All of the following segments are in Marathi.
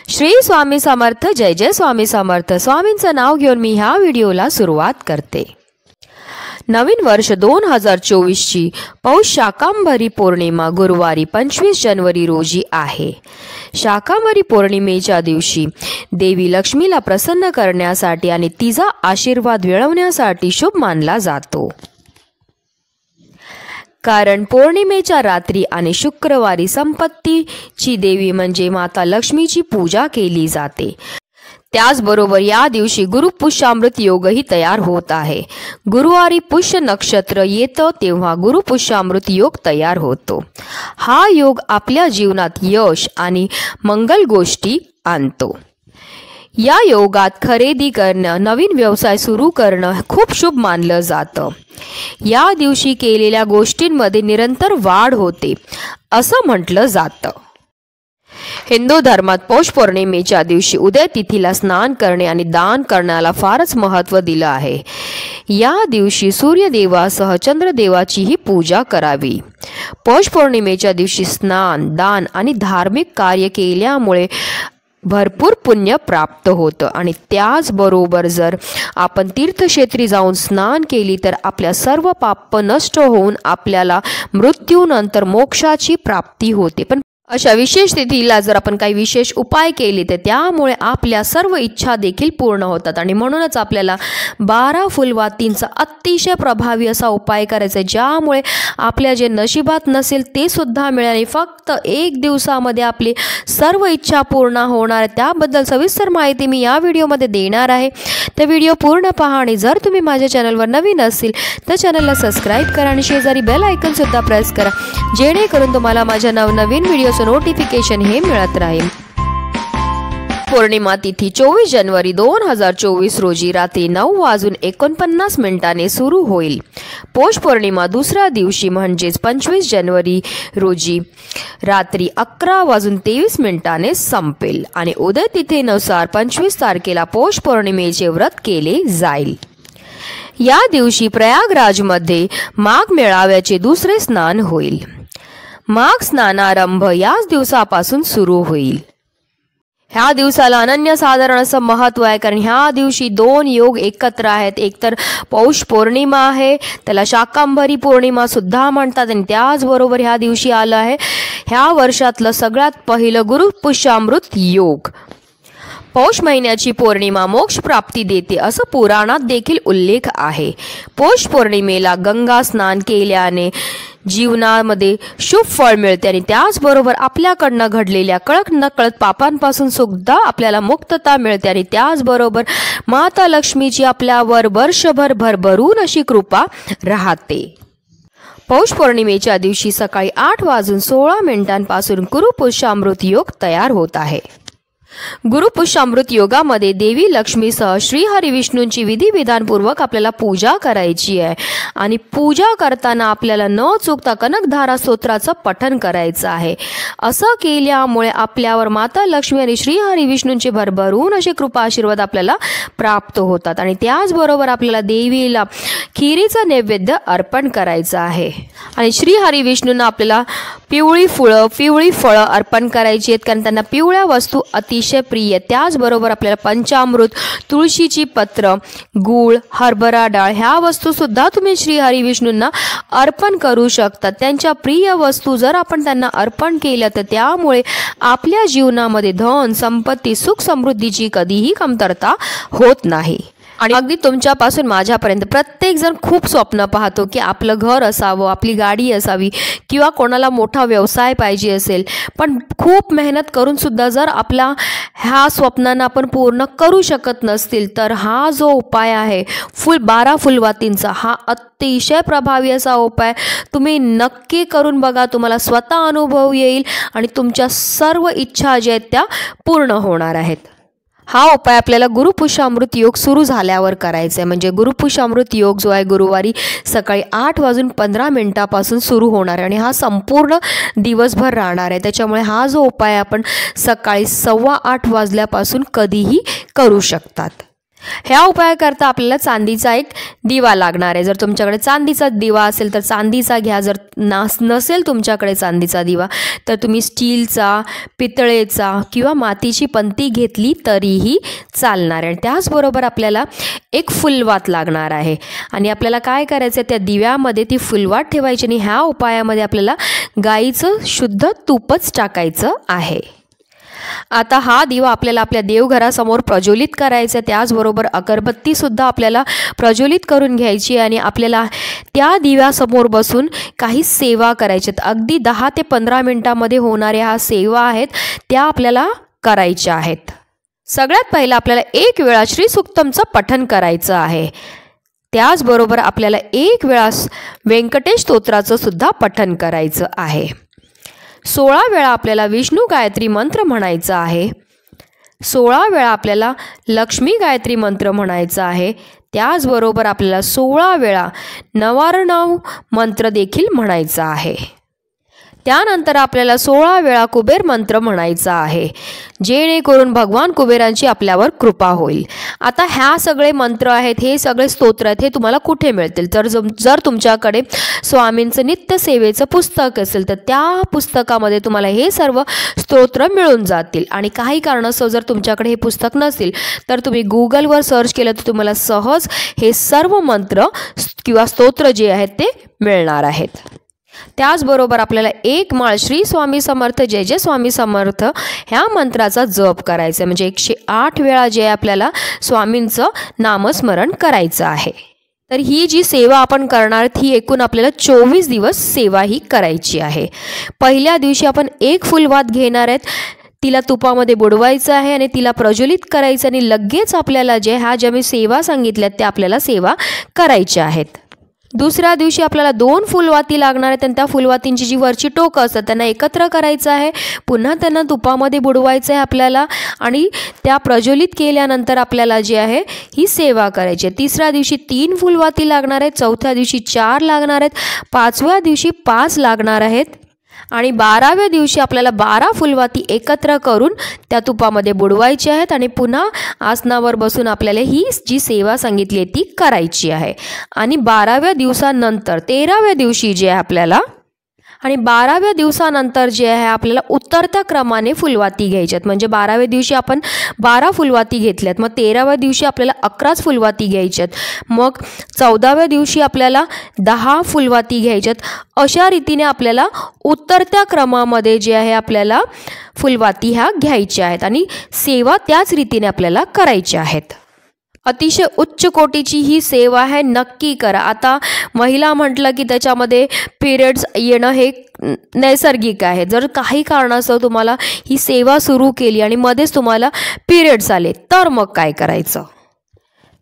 श्री स्वामी समर्थ. जय जय स्वामी समर्थ. स्वामींचं नाव घेऊन मी ह्या व्हिडिओला सुरुवात करते. नवीन वर्ष 2024ची पौष शाकांबरी पौर्णिमा गुरुवारी 25 जानेवारी रोजी आहे. शाकांबरी पौर्णिमेच्या दिवशी देवी लक्ष्मीला प्रसन्न करण्यासाठी आणि तिचा आशीर्वाद मिळवण्यासाठी शुभ मानला जातो. कारण पौर्णिमेच्या रात्री आणि शुक्रवारी संपत्तीची देवी म्हणजे माता लक्ष्मीची पूजा केली जाते. त्याचबरोबर या दिवशी गुरुपुष्यामृत योगही तयार होत आहे. गुरुवारी पुष्य नक्षत्र येतं तेव्हा गुरुपुष्यामृत योग तयार होतो. हा योग आपल्या जीवनात यश आणि मंगल गोष्टी आणतो. या योगात खरेदी करणं, नवीन व्यवसाय सुरू करणं खूप शुभ मानलं जातं. या दिवशी केलेल्या गोष्टींमध्ये निरंतर वाढ होते असं म्हटलं जातं. हिंदू धर्मात पौष पौर्णिमेच्या दिवशी उदय तिथीला स्नान करणे आणि दान करण्याला फारच महत्त्व दिलं आहे. या दिवशी सूर्यदेवासह चंद्रदेवाचीही पूजा करावी. पौष पौर्णिमेच्या दिवशी स्नान, दान आणि धार्मिक कार्य केल्यामुळे भरपूर पुण्य प्राप्त होतं आणि त्याचबरोबर जर आपण तीर्थक्षेत्री जाऊन स्नान केली तर आपल्या सर्व पाप नष्ट होऊन आपल्याला मृत्यूनंतर मोक्षाची प्राप्ती होते. पण अशा विशेष तिथीला जर आपण काही विशेष उपाय केले तर त्यामुळे आपल्या सर्व इच्छा देखील पूर्ण होतात आणि म्हणूनच आपल्याला 12 फुलवातींचा अतिशय प्रभावी असा उपाय करायचा आहे, ज्यामुळे आपल्या जे नशिबात नसेल ते सुद्धा मिळेल आणि फक्त 1 दिवसामध्ये आपली सर्व इच्छा पूर्ण होणार आहे. त्याबद्दल सविस्तर माहिती मी या व्हिडिओमध्ये देणार आहे. तर व्हिडिओ पूर्ण पहा आणि जर तुम्ही माझ्या चॅनलवर नवीन असेल तर चॅनलला सबस्क्राईब करा आणि शेजारी बेल आयकॉन सुद्धा प्रेस करा, जेणेकरून तुम्हाला माझ्या नवनवीन व्हिडिओ नोटिफिकेशन हे मिळत राहील. पौर्णिमा तिथी 24 जानेवारी 2024 रोजी रात्री 9:49 सुरू होईल. पौष पौर्णिमा दुसऱ्या दिवशी म्हणजेच 25 जानेवारी रोजी रात्री 11:23 संपेल आणि उदय तिथीनुसार 25 तारखेला पौष पौर्णिमेचे व्रत केले जाईल. या दिवशी प्रयागराजमध्ये माघ मेळाव्याचे दुसरे स्नान होईल. माघ स्नानारंभ याच दिवसापासून सुरू होईल. ह्या दिवसाला अनन्यसाधारण असं महत्त्व आहे, कारण ह्या दिवशी 2 योग एकत्र आहेत. एकतर पौष पौर्णिमा आहे, त्याला शाकांबरी पौर्णिमा सुद्धा म्हणतात आणि त्याचबरोबर ह्या दिवशी आलं आहे ह्या वर्षातलं सगळ्यात पहिलं गुरुपुष्यामृत योग. पौष महिन्याची पौर्णिमा मोक्ष प्राप्ती देते असं पुराणात देखील उल्लेख आहे. पौष पौर्णिमेला गंगा स्नान केल्याने जीवनामध्ये शुभ फळ मिळते आणि त्याचबरोबर आपल्याकडनं घडलेल्या कळत नकळत पापांपासून सुद्धा आपल्याला मुक्तता मिळते आणि त्याचबरोबर माता लक्ष्मीची आपल्यावर वर्षभर भरभरून अशी कृपा राहते. पौष पौर्णिमेच्या दिवशी सकाळी 8:16 गुरुपुष्यामृत योग तयार होत आहे. गुरुपुष्यामृत योगामध्ये देवी लक्ष्मीसह श्री हरी विष्णूंची विधिविधानपूर्वक आपल्याला पूजा करायची आहे आणि पूजा करताना आपल्याला न चुकता कनकधारा स्तोत्राचं पठण करायचं आहे. असं केल्यामुळे आपल्यावर माता लक्ष्मी आणि श्री हरी विष्णूंची भरभरून असे कृपा आशीर्वाद आपल्याला प्राप्त होतात आणि त्याचबरोबर आपल्याला देवीला खिरीचं नैवेद्य अर्पण करायचं आहे आणि श्री हरी विष्णूंना आपल्याला पिवळी फळं अर्पण करायची आहेत, कारण त्यांना पिवळ्या वस्तू अतिशय प्रिय. त्याचबरोबर आपल्याला पंचामृत, तुळशीची पत्र, गूळ, हरभरा डाळ ह्या वस्तू सुद्धा तुम्ही श्री हरी विष्णूंना अर्पण करू शकता. त्यांच्या प्रिय वस्तू जर आपण त्यांना अर्पण केल्या तर त्यामुळे आपल्या जीवनामध्ये धन, संपत्ती, सुख समृद्धीची कधीही कमतरता होत नाही. आणि अगदी तुमच्यापासून माझ्यापर्यंत प्रत्येक जण खूप स्वप्न पाहतो की आपलं घर असावं, आपली गाडी असावी किंवा कोणाला मोठा व्यवसाय पाहिजे असेल, पण खूप मेहनत करून सुद्धा जर आपला ह्या स्वप्नांना आपण पूर्ण करू शकत नसतील तर हा जो उपाय आहे 12 फुलवातींचा, हा अतिशय प्रभावी असा उपाय तुम्ही नक्की करून बघा. तुम्हाला स्वतः अनुभव येईल आणि तुमच्या सर्व इच्छा ज्या आहेत त्या पूर्ण होणार आहेत. हा उपाय आपल्याला गुरुपुष्यामृत योग सुरू झाल्यावर करायचा आहे. म्हणजे गुरुपुष्यामृत योग जो आहे गुरुवारी सकाळी 8:15 सुरू होणार आहे आणि हा संपूर्ण दिवसभर राहणार आहे. त्याच्यामुळे हा जो उपाय आपण सकाळी 8:15 कधीही करू शकतात. ह्या उपायाकरता आपल्याला चांदीचा एक दिवा लागणार आहे. जर तुमच्याकडे चांदीचा दिवा असेल तर चांदीचा घ्या. जर नसेल तुमच्याकडे चांदीचा दिवा तर तुम्ही स्टीलचा, पितळेचा किंवा मातीची पंती घेतली तरीही चालणार आहे. त्याचबरोबर आपल्याला एक फुलवात लागणार आहे आणि आपल्याला काय करायचं आहे, त्या दिव्यामध्ये ती फुलवात ठेवायची आणि ह्या उपायामध्ये आपल्याला गाईचं शुद्ध तूपच टाकायचं आहे. आता हा दिवा आपल्याला आपल्या देवघरासमोर प्रज्वलित करायचा. त्याचबरोबर अगरबत्तीसुद्धा आपल्याला प्रज्वलित करून घ्यायची आणि आपल्याला त्या दिव्यासमोर बसून काही सेवा करायच्यात. अगदी 10 ते 15 मिनिटांमध्ये होणाऱ्या ह्या सेवा आहेत त्या आपल्याला करायच्या आहेत. सगळ्यात पहिलं आपल्याला एक वेळा श्री सूक्तमचं पठण करायचं आहे. त्याचबरोबर आपल्याला एक वेळा व्यंकटेश स्तोत्राचं सुद्धा पठण करायचं आहे. 16 वेळा आपल्याला विष्णू गायत्री मंत्र म्हणायचा आहे. 16 वेळा आपल्याला लक्ष्मी गायत्री मंत्र म्हणायचा आहे. त्याचबरोबर आपल्याला 16 वेळा नवार्णव मंत्र देखील म्हणायचा आहे. त्यानंतर आपल्याला 16 वेळा कुबेर मंत्र म्हणायचा आहे, जेणेकरून भगवान कुबेरांची आपल्यावर कृपा होईल. आता ह्या सगळे मंत्र आहेत, हे सगळे स्तोत्र आहेत, हे तुम्हाला कुठे मिळतील? तर जर तुमच्याकडे स्वामींचं नित्य सेवेचं पुस्तक असेल तर त्या पुस्तकामध्ये तुम्हाला हे सर्व स्तोत्र मिळून जातील. आणि काही कारणास्तव जर तुमच्याकडे हे पुस्तक नसेल तर तुम्ही गुगलवर सर्च केलं तर तुम्हाला सहज हे सर्व मंत्र किंवा स्तोत्र जे आहेत ते मिळणार आहेत. त्याचबरोबर आपल्याला एक माळ श्री स्वामी समर्थ जय जय स्वामी समर्थ ह्या मंत्राचा जप करायचा, म्हणजे 108 वेळा जे आपल्याला स्वामींचं नामस्मरण करायचं आहे. तर ही जी सेवा आपण करणार ती एकूण आपल्याला 24 दिवस सेवा ही करायची आहे. पहिल्या दिवशी आपण एक फुलवात घेणार आहेत, तिला तुपामध्ये बुडवायचं आहे आणि तिला प्रज्वलित करायचं आणि लगेच आपल्याला ज्या मी सेवा सांगितल्यात त्या आपल्याला सेवा करायच्या आहेत. दुसऱ्या दिवशी आपल्याला 2 फुलवाती लागणार आहेत आणि त्या फुलवातींची जी वरची टोकं असतात त्यांना एकत्र करायचं आहे. पुन्हा त्यांना तुपामध्ये बुडवायचं आहे आपल्याला आणि त्या प्रज्वलित केल्यानंतर आपल्याला जी आहे ही सेवा करायची आहे. तिसऱ्या दिवशी 3 फुलवाती लागणार आहेत, चौथ्या दिवशी 4 लागणार आहेत, 5व्या दिवशी 5 लागणार आहेत आणि 12व्या दिवशी आपल्याला 12 फुलवाती एकत्र करून त्या तुपामध्ये बुडवायची आहेत आणि पुन्हा आसनावर बसून आपल्याला ही जी सेवा सांगितली आहे ती करायची आहे. आणि 12व्या दिवसानंतर 13व्या दिवशी जे आहे आपल्याला आणि 12व्या दिवसानंतर जे आहे आपल्याला उतरत्या क्रमाने फुलवाती घ्यायच्यात. म्हणजे 12व्या दिवशी आपण 12 फुलवाती घेतल्यात, मग 13व्या दिवशी आपल्याला 11 फुलवाती घ्यायच्यात, मग 14व्या दिवशी आपल्याला 10 फुलवाती घ्यायच्यात. अशा रीतीने आपल्याला उतरत्या क्रमामध्ये जे आहे आपल्याला फुलवाती ह्या घ्यायच्या आहेत आणि सेवा त्याच रीतीने आपल्याला करायच्या आहेत. अतिशय उच्च कोटीची ही सेवा आहे, नक्की करा. आता महिला म्हटलं की त्याच्यामध्ये पिरियड्स येणं हे नैसर्गिक आहे. जर काही कारणास्तव तुम्हाला ही सेवा सुरू केली आणि मध्येच तुम्हाला पिरियड्स आले तर मग काय करायचं?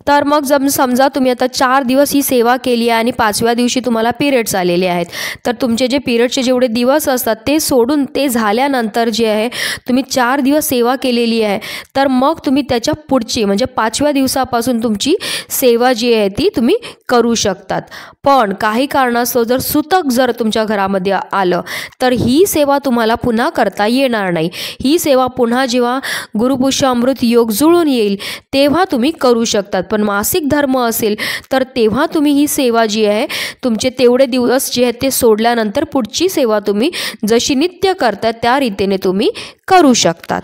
तर मग जर समजा तुम्ही आता 4 दिवस ही सेवा केली आहे आणि 5व्या दिवशी तुम्हाला पिरियड्स आलेले आहेत, तर तुमचे जे पिरियड्सचे जेवढे दिवस असतात ते सोडून ते झाल्यानंतर जे आहे तुम्ही 4 दिवस सेवा केलेली आहे तर मग तुम्ही त्याच्या पुढची म्हणजे 5व्या दिवसापासून तुमची सेवा जी आहे ती तुम्ही करू शकतात. पण काही कारणास्तव जर सुतक जर तुमच्या घरामध्ये आलं तर ही सेवा तुम्हाला पुन्हा करता येणार नाही. ही सेवा पुन्हा जेव्हा गुरुपुष्य अमृत योग जुळून येईल तेव्हा तुम्ही करू शकतात. पण मासिक धर्म असेल तर तेव्हा तुम्ही ही सेवा जी आहे तुमचे तेवढे दिवस जे आहेत ते सोडल्यानंतर पुढची सेवा तुम्ही जशी नित्य करतात त्या रीतीने तुम्ही करू शकतात.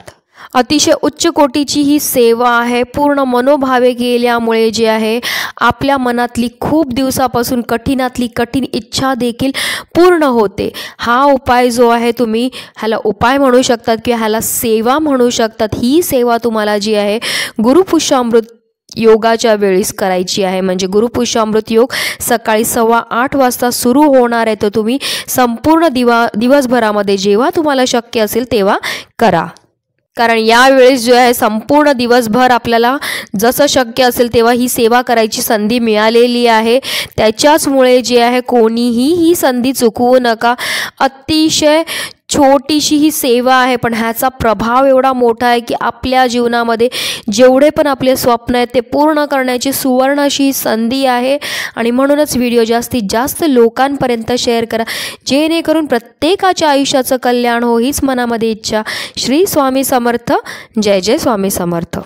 अतिशय उच्च कोटीची ही सेवा आहे. पूर्ण मनोभावे केल्यामुळे जे आहे आपल्या मनातली खूप दिवसापासून कठीणातली कठीण इच्छा देखील पूर्ण होते. हा उपाय जो आहे तुम्ही ह्याला उपाय म्हणू शकतात किंवा ह्याला सेवा म्हणू शकतात. ही सेवा तुम्हाला जी आहे गुरुपुष्य अमृत योगाच्या वेळीस करायची आहे. म्हणजे गुरुपुष्य अमृत योग सकाळी 8:15 वाजता सुरू होणार आहे. तर तुम्ही संपूर्ण दिवसभरामध्ये जेव्हा तुम्हाला शक्य असेल तेव्हा करा. कारण यावेळेस जो आहे संपूर्ण दिवसभर आपल्याला जसं शक्य असेल तेव्हा ही सेवा करायची संधी मिळालेली आहे. त्याच्याचमुळे जे आहे कोणीही ही संधी चुकवू नका. अतिशय छोटीशी ही सेवा आहे पण ह्याचा प्रभाव एवढा मोठा आहे की आपल्या जीवनामध्ये जेवढे पण आपले स्वप्न आहेत ते पूर्ण करण्याची सुवर्ण अशी संधी आहे. आणि म्हणूनच व्हिडिओ जास्तीत जास्त लोकांपर्यंत शेअर करा जेणेकरून प्रत्येकाच्या आयुष्याचं कल्याण हो हीच मनामध्ये इच्छा. श्री स्वामी समर्थ. जय जय स्वामी समर्थ.